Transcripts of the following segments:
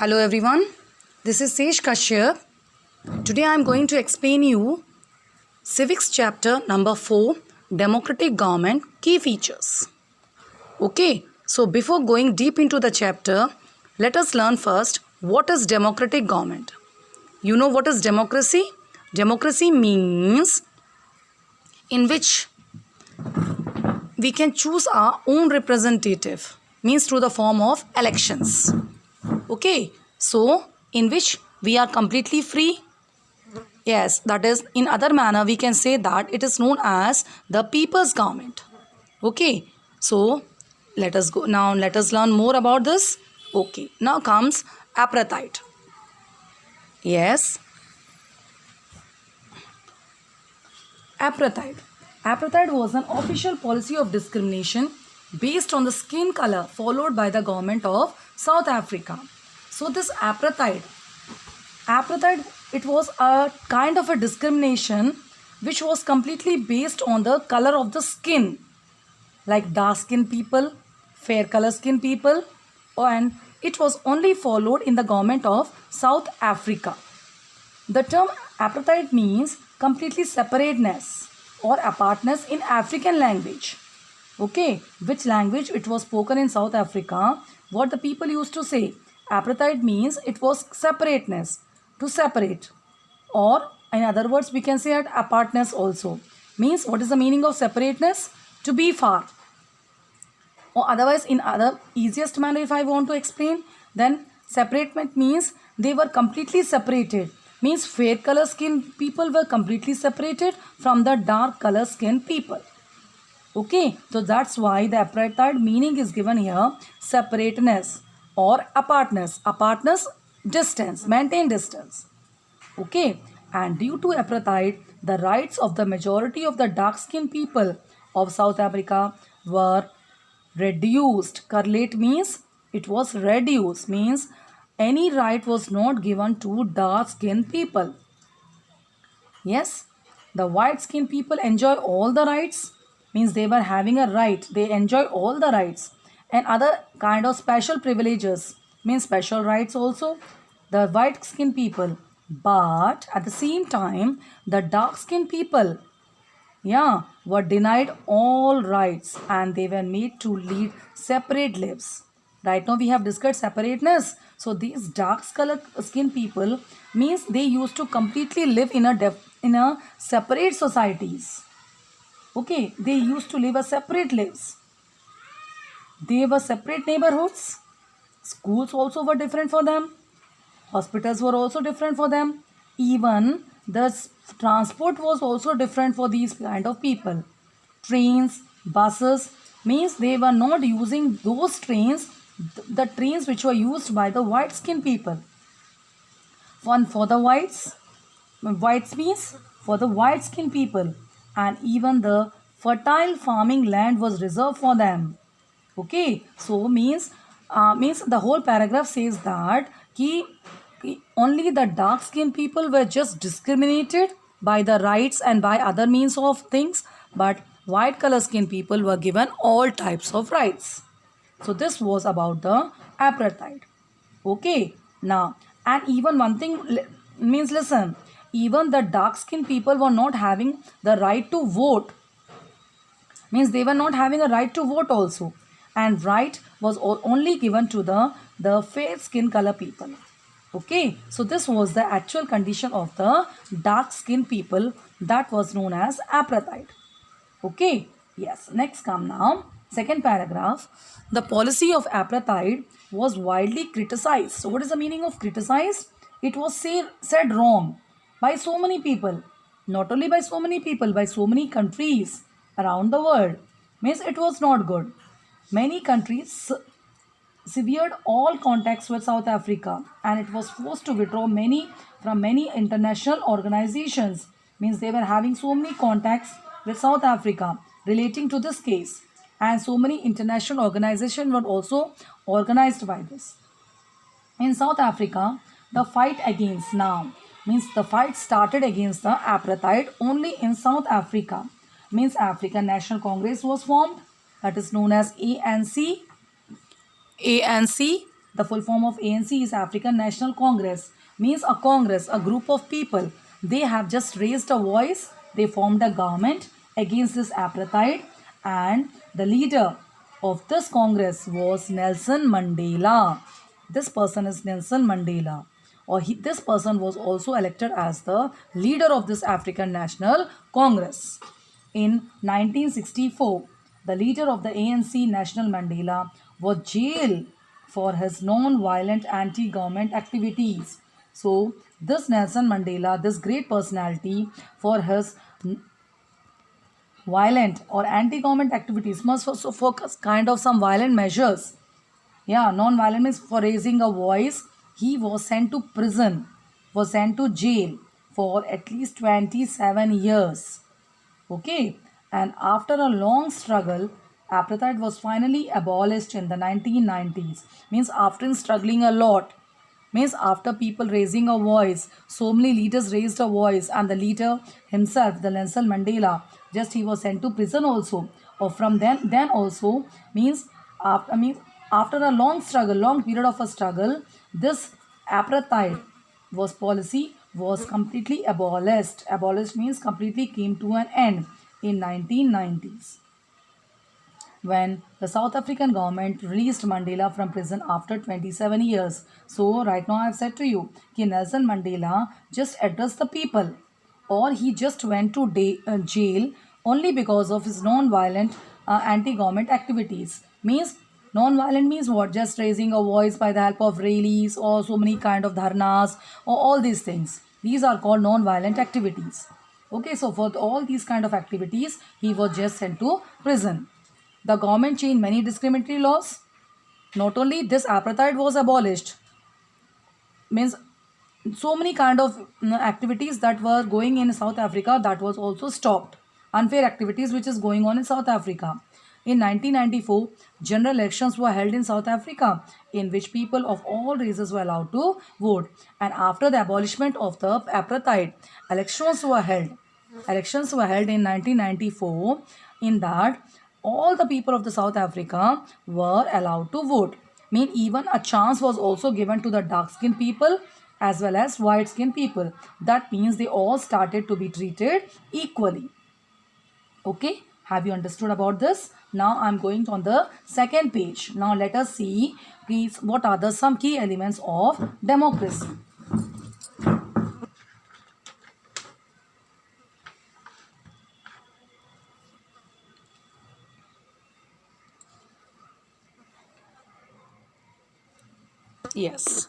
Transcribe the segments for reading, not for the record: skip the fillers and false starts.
Hello everyone, this is Sesh Kashyap. Today I am going to explain you Civics chapter number 4, Democratic Government Key Features. Okay, so before going deep into the chapter, let us learn first what is democratic government. You know what is democracy? Democracy means in which we can choose our own representative, means through the form of elections. Okay, so in which we are completely free. Yes, that is, in other manner we can say that it is known as the people's government. Okay, so let us go now. Let us learn more about this. Okay, now comes apartheid. Yes, apartheid. Apartheid was an official policy of discrimination based on the skin color followed by the government of South Africa. So this apartheid, it was a kind of a discrimination which was completely based on the color of the skin, like dark skin people, fair color skin people, and it was only followed in the government of South Africa. The term apartheid means completely separateness or apartness in African language. Okay, which language it was spoken in South Africa, what the people used to say. Apartheid means it was separateness, to separate, or in other words we can say at apartness also. Means what is the meaning of separateness? To be far. Or otherwise in other easiest manner if I want to explain, then separatement means they were completely separated. Means fair color skin people were completely separated from the dark color skin people. Okay, so that's why the apartheid meaning is given here, separateness or apartness. Apartness, distance, maintain distance. Okay, and due to apartheid, the rights of the majority of the dark-skinned people of South Africa were reduced. Correlate means it was reduced, means any right was not given to dark-skinned people. Yes, the white-skinned people enjoy all the rights, means they were having a right, they enjoy all the rights, and other kind of special privileges, means special rights also, the white skinned people. But at the same time the dark skinned people, yeah, were denied all rights and they were made to lead separate lives. Right now we have discussed separateness. So these dark skin people means they used to completely live in a separate societies. Okay, they used to live a separate lives. They were separate neighborhoods. Schools also were different for them. Hospitals were also different for them. Even the transport was also different for these kind of people. Trains, buses, means they were not using those trains, the trains which were used by the white skinned people. For the whites means for the white skinned people, and even the fertile farming land was reserved for them. Okay, so means the whole paragraph says that only the dark skinned people were just discriminated by the rights and by other means of things, but white color skin people were given all types of rights. So this was about the apartheid. Okay, now, and even one thing means, listen, even the dark skinned people were not having the right to vote, means they were not having a right to vote also, and right was only given to the fair skin color people. Okay, so this was the actual condition of the dark skin people, that was known as apartheid. Okay, yes, next come now second paragraph. The policy of apartheid was widely criticized. So what is the meaning of criticized? It was said wrong by so many people, not only by so many people, by so many countries around the world. Means it was not good. Many countries severed all contacts with South Africa and it was forced to withdraw from many international organizations. Means they were having so many contacts with South Africa relating to this case, and so many international organizations were also organized by this. In South Africa, the fight against now, means the fight started against the apartheid only in South Africa. Means African National Congress was formed, that is known as ANC. The full form of ANC is African National Congress. Means a congress, a group of people. They have just raised a voice. They formed a government against this apartheid, and the leader of this congress was Nelson Mandela. This person is Nelson Mandela. This person was also elected as the leader of this African National Congress. In 1964, the leader of the ANC, National Mandela, was jailed for his non-violent anti-government activities. So, this Nelson Mandela, this great personality, for his violent or anti-government activities, must also focus kind of some violent measures. Yeah, non-violent means for raising a voice. He was sent to prison, was sent to jail for at least 27 years. Okay, and after a long struggle, apartheid was finally abolished in the 1990s. Means after struggling a lot, means after people raising a voice, so many leaders raised a voice, and the leader himself, the Nelson Mandela, just he was sent to prison also. Or from then also, means after a long struggle, long period of a struggle, this apartheid policy was completely abolished. Abolished means completely came to an end in 1990s, when the South African government released Mandela from prison after 27 years. So right now I have said to you that Nelson Mandela just addressed the people, or he just went to jail only because of his non-violent anti-government activities. Means non-violent means what? Just raising a voice by the help of rallies or so many kind of dharnas or all these things. These are called non-violent activities. Okay, so for all these kind of activities, he was just sent to prison. The government changed many discriminatory laws. Not only this, apartheid was abolished. Means so many kind of activities that were going in South Africa, that was also stopped. Unfair activities which is going on in South Africa. In 1994, general elections were held in South Africa, in which people of all races were allowed to vote. And after the abolishment of the apartheid, elections were held. Elections were held in 1994. In that, all the people of the South Africa were allowed to vote. Mean even a chance was also given to the dark-skinned people as well as white-skinned people. That means they all started to be treated equally. Okay, have you understood about this? Now I am going on the second page. Now let us see what are some key elements of democracy. Yes.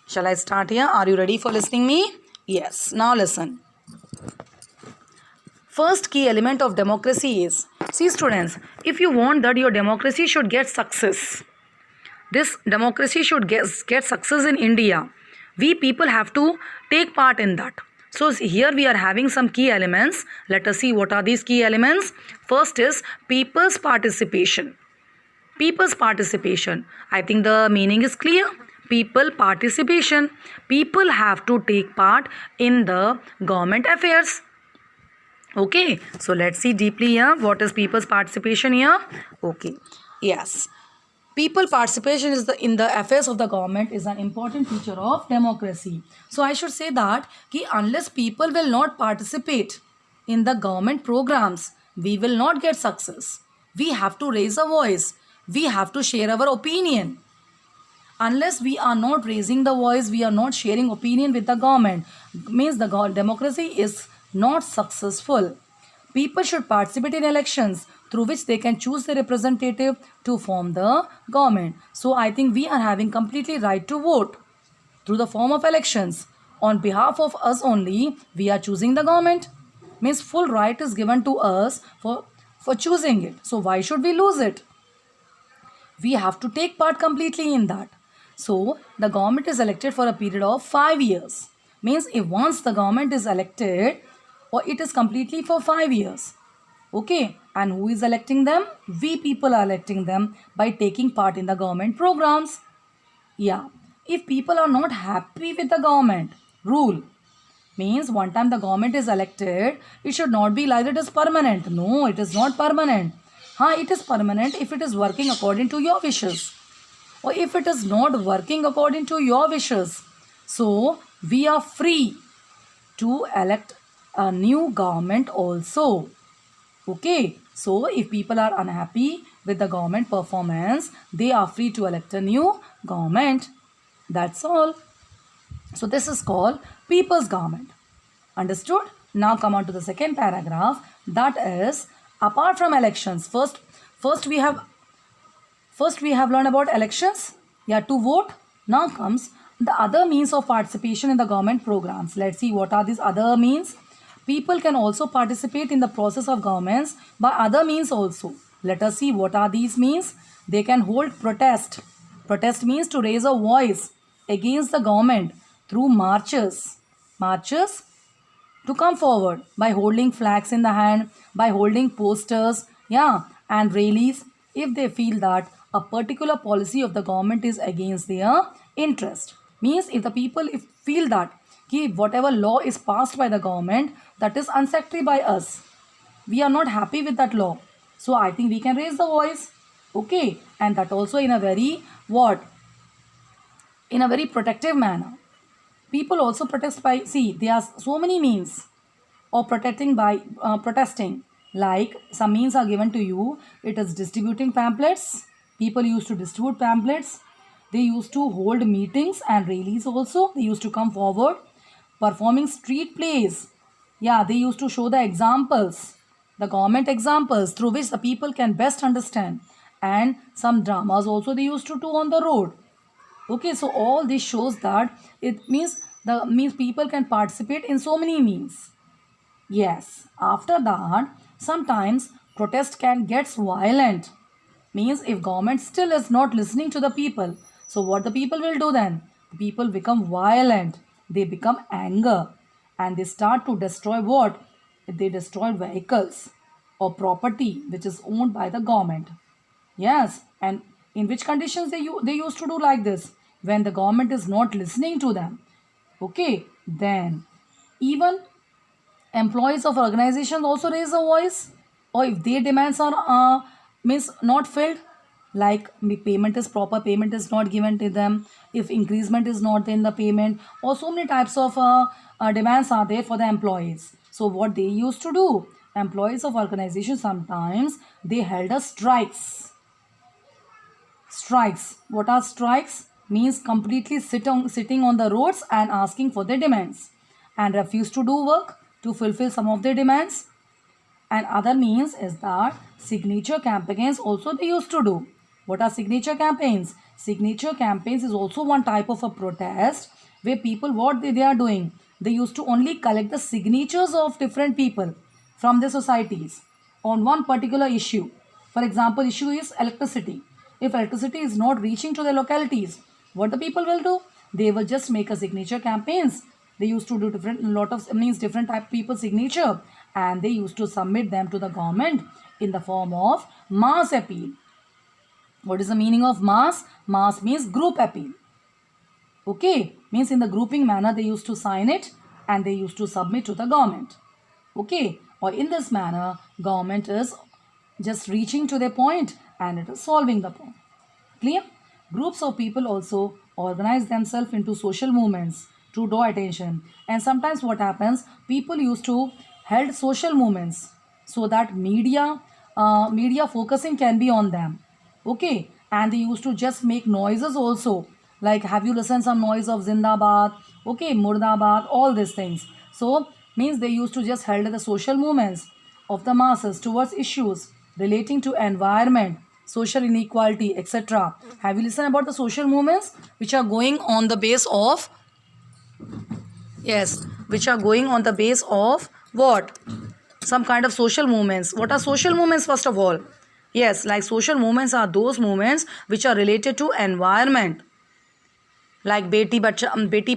Shall I start here? Are you ready for listening me? Yes. Now listen. First key element of democracy is, see students, if you want that your democracy should get success, this democracy should get success in India, we people have to take part in that. So here we are having some key elements. Let us see what are these key elements. First is people's participation. People's participation. I think the meaning is clear. People participation. People have to take part in the government affairs. Okay, so let's see deeply here. What is people's participation here? Okay, yes. People participation is in the affairs of the government is an important feature of democracy. So I should say that unless people will not participate in the government programs, we will not get success. We have to raise a voice. We have to share our opinion. Unless we are not raising the voice, we are not sharing opinion with the government, means the democracy is not successful. People should participate in elections through which they can choose their representative to form the government. So I think we are having completely right to vote through the form of elections. On behalf of us only, we are choosing the government. Means full right is given to us for choosing it. So why should we lose it? We have to take part completely in that. So the government is elected for a period of 5 years. Means if once the government is elected, or it is completely for 5 years. Okay, and who is electing them? We people are electing them by taking part in the government programs. Yeah, if people are not happy with the government rule, means one time the government is elected, it should not be like it is permanent. No, it is not permanent. It is permanent if it is working according to your wishes. or if it is not working according to your wishes, so we are free to elect a new government also. Okay, so if people are unhappy with the government performance, they are free to elect a new government. That's all. So this is called people's government. Understood? Now come on to the second paragraph. That is, apart from elections, first we have learned about elections. Yeah, to vote. Now comes the other means of participation in the government programs. Let's see what are these other means. People can also participate in the process of governments by other means also. Let us see what are these means. They can hold protest. Protest means to raise a voice against the government through marches. Marches to come forward by holding flags in the hand, by holding posters, yeah, and rallies if they feel that a particular policy of the government is against their interest. Means if the people feel that whatever law is passed by the government that is unsatisfactory by us, we are not happy with that law. So I think we can raise the voice. Okay, and that also in a very in a very protective manner. People also protest by, see, there are so many means of protecting by protesting. Like some means are given to you. It is distributing pamphlets. People used to distribute pamphlets. They used to hold meetings and rallies also. They used to come forward. Performing street plays. Yeah, they used to show the examples, the government examples through which the people can best understand. And some dramas also they used to do on the road. Okay, so all this shows that it means people can participate in so many means. Yes, after that, sometimes protest can get violent. Means if government still is not listening to the people, so what the people will do then? The people become violent. They become anger, and they start to destroy what? They destroy vehicles or property which is owned by the government. Yes, and in which conditions they used to do like this? When the government is not listening to them. Okay, then even employees of organizations also raise a voice, or if their demands are means not filled, like the payment is proper, payment is not given to them, if increasement is not in the payment, or so many types of demands are there for the employees. So what they used to do, employees of organizations sometimes they held a strikes. Strikes. What are strikes? Means completely sitting on the roads and asking for their demands and refuse to do work to fulfill some of their demands. And other means is that signature campaigns also they used to do. What are signature campaigns? Signature campaigns is also one type of a protest where people, what they are doing, they used to only collect the signatures of different people from their societies on one particular issue. For example, issue is electricity. If electricity is not reaching to the localities, what the people will do? They will just make a signature campaigns. They used to do different type of people signature, and they used to submit them to the government in the form of mass appeal. What is the meaning of mass? Mass means group appeal. Okay, means in the grouping manner they used to sign it and they used to submit to the government. Okay, or in this manner government is just reaching to their point and it is solving the point. Clear? Groups of people also organize themselves into social movements to draw attention, and sometimes what happens, people used to held social movements so that media focusing can be on them. Okay, and they used to just make noises also, like have you listened some noise of Zindabad, okay, Murdabad, all these things. So means they used to just held the social movements of the masses towards issues relating to environment, social inequality, etc. Have you listened about the social movements which are going on the base of, yes, which are going on the base of what? Some kind of social movements. What are social movements first of all? Yes, like social movements are those movements which are related to environment, like Beti Padhao, Beti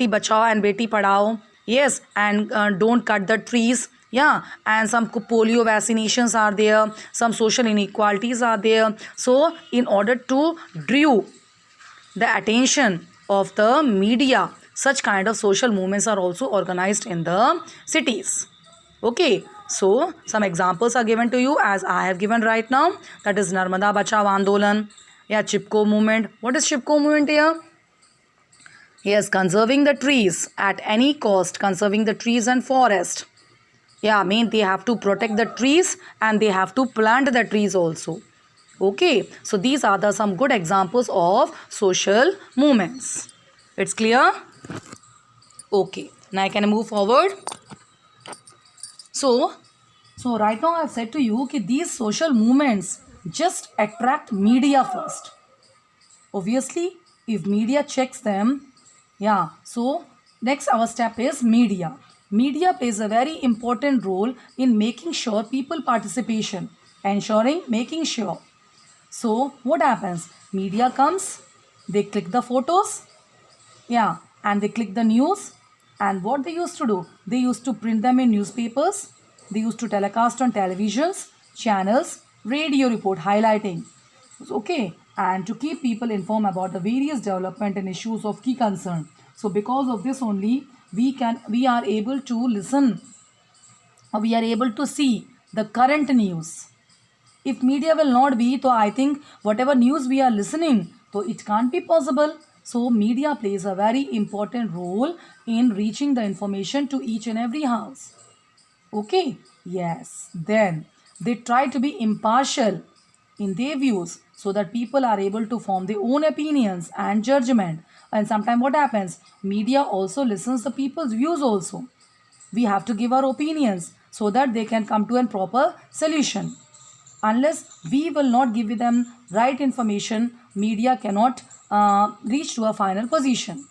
Bachao and Beti Padhao. Yes, and don't cut the trees. Yeah, and some polio vaccinations are there, some social inequalities are there. So in order to draw the attention of the media, such kind of social movements are also organized in the cities. Okay, So some examples are given to you as I have given right now. That is Narmada Bachao Andolan. Yeah, Chipko movement. What is Chipko movement here? Yes, conserving the trees at any cost, conserving the trees and forest. Yeah, I mean they have to protect the trees and they have to plant the trees also. Okay, so these are the some good examples of social movements. It's clear? Okay, now I can move forward. So right now I have said to you that these social movements just attract media first. Obviously, if media checks them, yeah, so next our step is media. Media plays a very important role in making sure people participation, ensuring making sure. So what happens? Media comes, they click the photos, yeah, and they click the news. And what they used to do? They used to print them in newspapers. They used to telecast on televisions, channels, radio report highlighting. Okay, and to keep people informed about the various development and issues of key concern. So because of this only, we are able to listen, or we are able to see the current news. If media will not be, so I think whatever news we are listening, so it can't be possible. So media plays a very important role in reaching the information to each and every house. Okay, yes, then they try to be impartial in their views so that people are able to form their own opinions and judgment. And sometimes what happens? Media also listens to people's views also. We have to give our opinions so that they can come to a proper solution. Unless we will not give them right information, media cannot reach to a final position.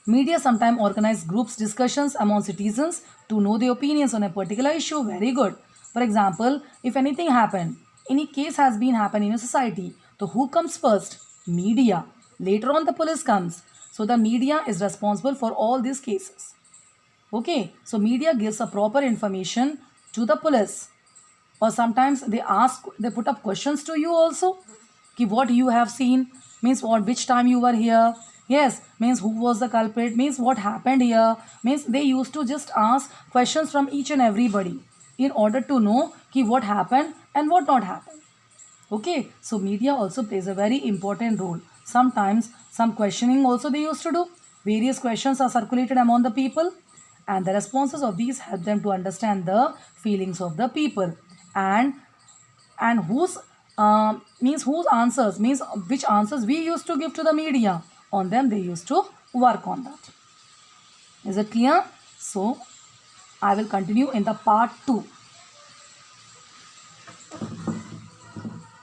Media sometimes organize groups discussions among citizens to know their opinions on a particular issue. Very good. For example, if anything happened, any case has been happened in a society, so who comes first? Media. Later on the police comes. So the media is responsible for all these cases. Okay, so media gives a proper information to the police, or sometimes they put up questions to you also, ki what you have seen, means what, which time you were here, yes, means who was the culprit, means what happened here, means they used to just ask questions from each and everybody in order to know ki what happened and what not happened. Okay, so media also plays a very important role. Sometimes some questioning also they used to do. Various questions are circulated among the people, and the responses of these help them to understand the feelings of the people, and whose whose answers, means which answers we used to give to the media, on them they used to work on that. Is it clear? So I will continue in the part 2.